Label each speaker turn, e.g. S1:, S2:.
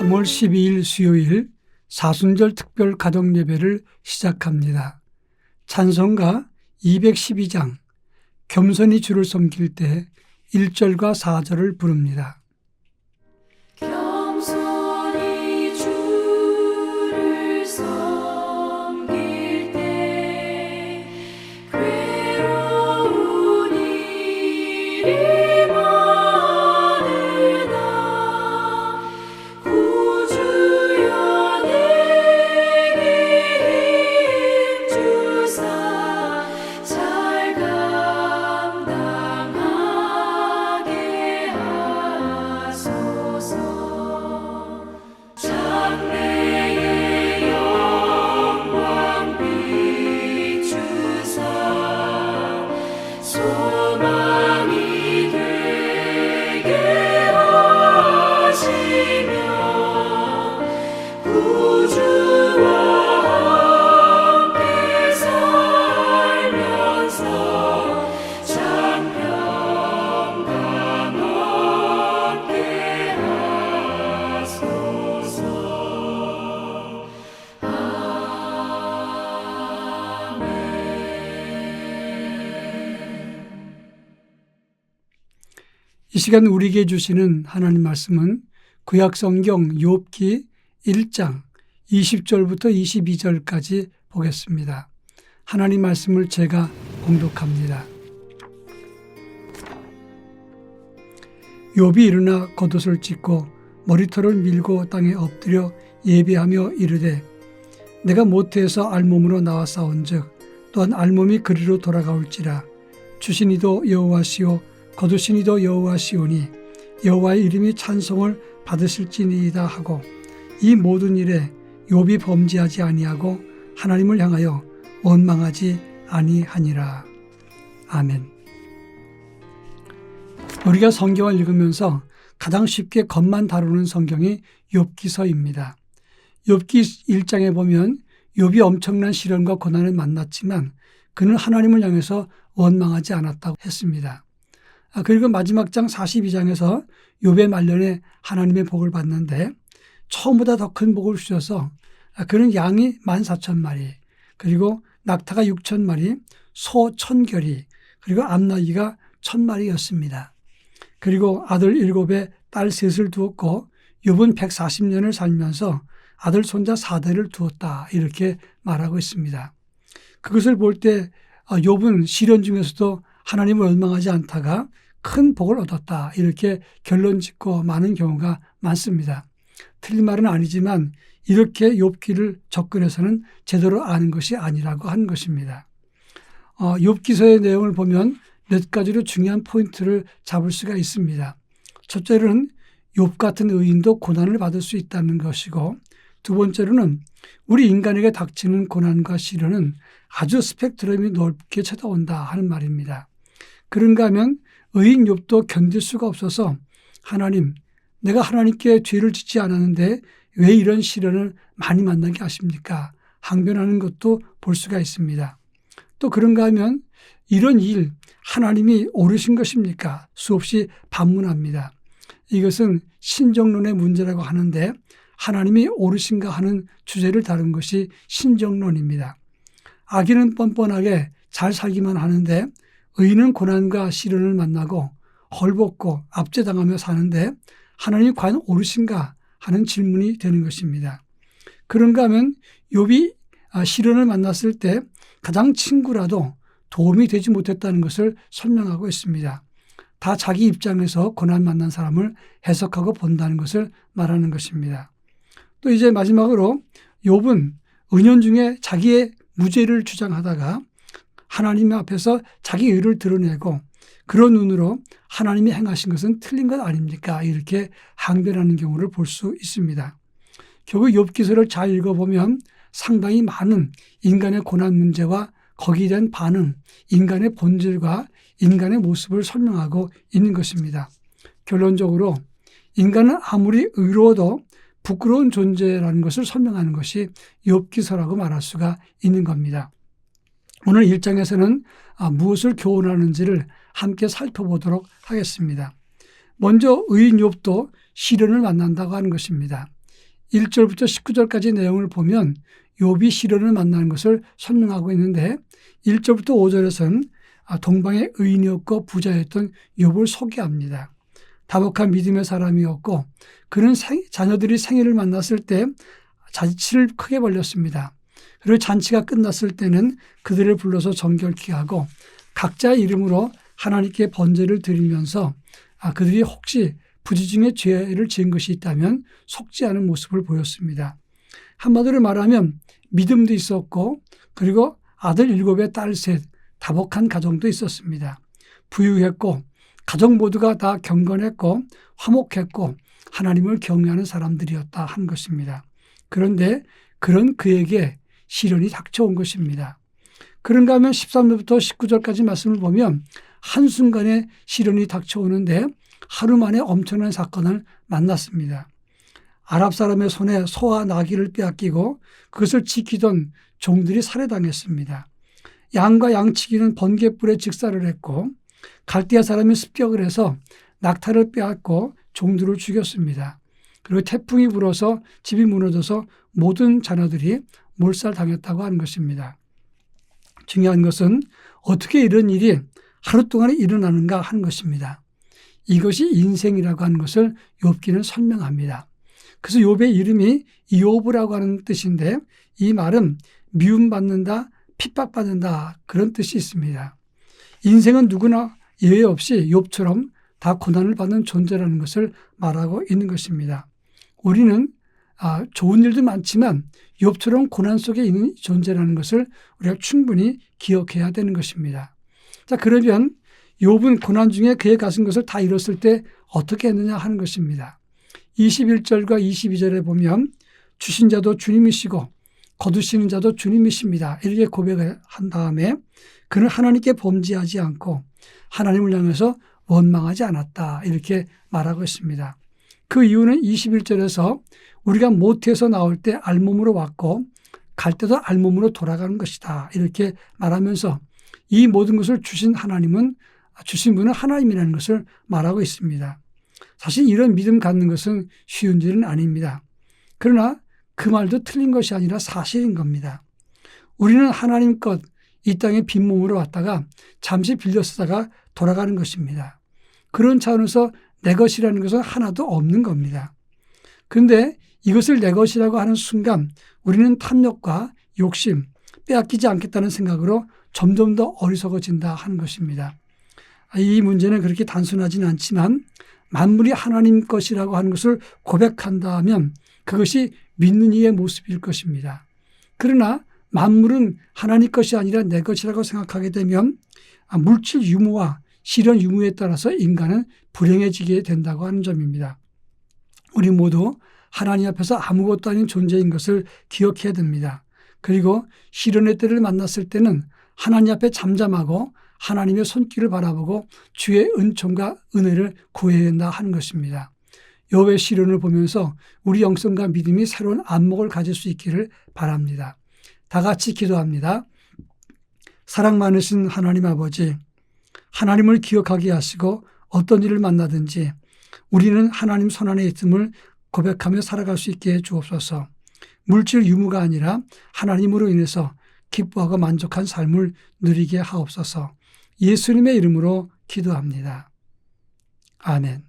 S1: 3월 12일 수요일 사순절 특별 가정예배를 시작합니다. 찬송가 212장 겸손히 주를 섬길 때 1절과 4절을 부릅니다.
S2: 겸손히 주를 섬길 때 괴로운 일이 많으나 구주여 내게 힘주사 잘 감당하게 하소서. 장래의 영광 비추사 소망이 되게 하시며 구주와 함께 살면서 장평강 얻게 하소서.
S1: 이 시간 우리에게 주시는 하나님 말씀은 구약성경 욥기 1장 20절부터 22절까지 보겠습니다. 하나님 말씀을 제가 봉독합니다. 욥이 일어나 겉옷을 찢고 머리털을 밀고 땅에 엎드려 예배하며 이르되 내가 모태에서 알몸으로 나왔사온즉 또한 알몸이 그리로 돌아가올지라. 주신 이도 여호와시오 거두신 이도 여호와시오니 여호와의 이름이 찬송을 받으실지니이다 하고 이 모든 일에 욥이 범죄하지 아니하고 하나님을 향하여 원망하지 아니하니라. 아멘. 우리가 성경을 읽으면서 가장 쉽게 겉만 다루는 성경이 욥기서입니다. 욥기 1장에 보면 욥이 엄청난 시련과 고난을 만났지만 그는 하나님을 향해서 원망하지 않았다고 했습니다. 그리고 마지막 장 42장에서 욥의 말년에 하나님의 복을 받는데 처음보다 더 큰 복을 주셔서 그는 양이 14,000마리, 그리고 낙타가 6,000마리, 소 1,000결이, 그리고 암나귀가 1,000마리였습니다. 그리고 아들 7에 딸 3을 두었고 욥은 140년을 살면서 아들 손자 4대를 두었다, 이렇게 말하고 있습니다. 그것을 볼 때 욥은 시련 중에서도 하나님을 원망하지 않다가 큰 복을 얻었다, 이렇게 결론 짓고 많은 경우가 많습니다. 틀린 말은 아니지만 이렇게 욥기를 접근해서는 제대로 아는 것이 아니라고 하는 것입니다. 욥기서의 내용을 보면 몇 가지로 중요한 포인트를 잡을 수가 있습니다. 첫째로는 욥 같은 의인도 고난을 받을 수 있다는 것이고, 두 번째로는 우리 인간에게 닥치는 고난과 시련은 아주 스펙트럼이 넓게 쳐다온다 하는 말입니다. 그런가 하면 의인 욥도 견딜 수가 없어서 하나님, 내가 하나님께 죄를 짓지 않았는데 왜 이런 시련을 많이 만나게 하십니까? 항변하는 것도 볼 수가 있습니다. 또 그런가 하면 이런 일 하나님이 옳으신 것입니까? 수없이 반문합니다. 이것은 신정론의 문제라고 하는데 하나님이 옳으신가 하는 주제를 다룬 것이 신정론입니다. 악인은 뻔뻔하게 잘 살기만 하는데 의인은 고난과 시련을 만나고 헐벗고 압제당하며 사는데 하나님이 과연 옳으신가 하는 질문이 되는 것입니다. 그런가 하면 욥이 시련을 만났을 때 가장 친구라도 도움이 되지 못했다는 것을 설명하고 있습니다. 다 자기 입장에서 고난 만난 사람을 해석하고 본다는 것을 말하는 것입니다. 또 이제 마지막으로 욥은 은연중에 자기의 무죄를 주장하다가 하나님 앞에서 자기 의를 드러내고 그런 눈으로 하나님이 행하신 것은 틀린 것 아닙니까? 이렇게 항변하는 경우를 볼 수 있습니다. 결국 욥기서를 잘 읽어보면 상당히 많은 인간의 고난 문제와 거기에 대한 반응, 인간의 본질과 인간의 모습을 설명하고 있는 것입니다. 결론적으로 인간은 아무리 의로워도 부끄러운 존재라는 것을 설명하는 것이 욥기서라고 말할 수가 있는 겁니다. 오늘 1장에서는 무엇을 교훈하는지를 함께 살펴보도록 하겠습니다. 먼저 의인 욥도 시련을 만난다고 하는 것입니다. 1절부터 19절까지 내용을 보면 욥이 시련을 만나는 것을 설명하고 있는데 1절부터 5절에서는 동방의 의인이었고 부자였던 욥을 소개합니다. 다복한 믿음의 사람이었고 그는 자녀들이 생일을 만났을 때 잔치를 크게 벌렸습니다. 그리고 잔치가 끝났을 때는 그들을 불러서 정결케 하고 각자의 이름으로 하나님께 번제를 드리면서 그들이 혹시 부지 중에 죄를 지은 것이 있다면 속지 않은 모습을 보였습니다. 한마디로 말하면 믿음도 있었고 그리고 아들 7에 딸 3, 다복한 가정도 있었습니다. 부유했고 가정 모두가 다 경건했고 화목했고 하나님을 경외하는 사람들이었다 한 것입니다. 그런데 그런 그에게 시련이 닥쳐온 것입니다. 그런가 하면 13절부터 19절까지 말씀을 보면 한순간에 시련이 닥쳐오는데 하루 만에 엄청난 사건을 만났습니다. 아랍 사람의 손에 소와 나귀를 빼앗기고 그것을 지키던 종들이 살해당했습니다. 양과 양치기는 번갯불에 직사를 했고 갈대아 사람이 습격을 해서 낙타를 빼앗고 종들을 죽였습니다. 그리고 태풍이 불어서 집이 무너져서 모든 자녀들이 몰살당했다고 하는 것입니다. 중요한 것은 어떻게 이런 일이 하루 동안에 일어나는가 하는 것입니다. 이것이 인생이라고 하는 것을 욥기는 설명합니다. 그래서 욥의 이름이 이욥이라고 하는 뜻인데 이 말은 미움받는다, 핍박받는다 그런 뜻이 있습니다. 인생은 누구나 예외 없이 욥처럼 다 고난을 받는 존재라는 것을 말하고 있는 것입니다. 우리는 좋은 일도 많지만 욥처럼 고난 속에 있는 존재라는 것을 우리가 충분히 기억해야 되는 것입니다. 자, 그러면 욥은 고난 중에 그의 가진 것을 다 잃었을 때 어떻게 했느냐 하는 것입니다. 21절과 22절에 보면 주신 자도 주님이시고 거두시는 자도 주님이십니다. 이렇게 고백을 한 다음에 그는 하나님께 범죄하지 않고 하나님을 향해서 원망하지 않았다. 이렇게 말하고 있습니다. 그 이유는 21절에서 우리가 모태에서 나올 때 알몸으로 왔고 갈 때도 알몸으로 돌아가는 것이다. 이렇게 말하면서 이 모든 것을 주신 분은 하나님이라는 것을 말하고 있습니다. 사실 이런 믿음 갖는 것은 쉬운 일은 아닙니다. 그러나 그 말도 틀린 것이 아니라 사실인 겁니다. 우리는 하나님 것, 이 땅에 빈몸으로 왔다가 잠시 빌려 쓰다가 돌아가는 것입니다. 그런 차원에서 내 것이라는 것은 하나도 없는 겁니다. 그런데 이것을 내 것이라고 하는 순간 우리는 탐욕과 욕심, 빼앗기지 않겠다는 생각으로 점점 더 어리석어진다 하는 것입니다. 이 문제는 그렇게 단순하지는 않지만 만물이 하나님 것이라고 하는 것을 고백한다면 그것이 믿는 이의 모습일 것입니다. 그러나 만물은 하나님 것이 아니라 내 것이라고 생각하게 되면 물질 유무와 실현 유무에 따라서 인간은 불행해지게 된다고 하는 점입니다. 우리 모두 하나님 앞에서 아무것도 아닌 존재인 것을 기억해야 됩니다. 그리고 시련의 때를 만났을 때는 하나님 앞에 잠잠하고 하나님의 손길을 바라보고 주의 은총과 은혜를 구해야 된다 하는 것입니다. 욥의 시련을 보면서 우리 영성과 믿음이 새로운 안목을 가질 수 있기를 바랍니다. 다 같이 기도합니다. 사랑 많으신 하나님 아버지, 하나님을 기억하게 하시고 어떤 일을 만나든지 우리는 하나님 손안에 있음을 고백하며 살아갈 수 있게 해 주옵소서. 물질 유무가 아니라 하나님으로 인해서 기뻐하고 만족한 삶을 누리게 하옵소서. 예수님의 이름으로 기도합니다. 아멘.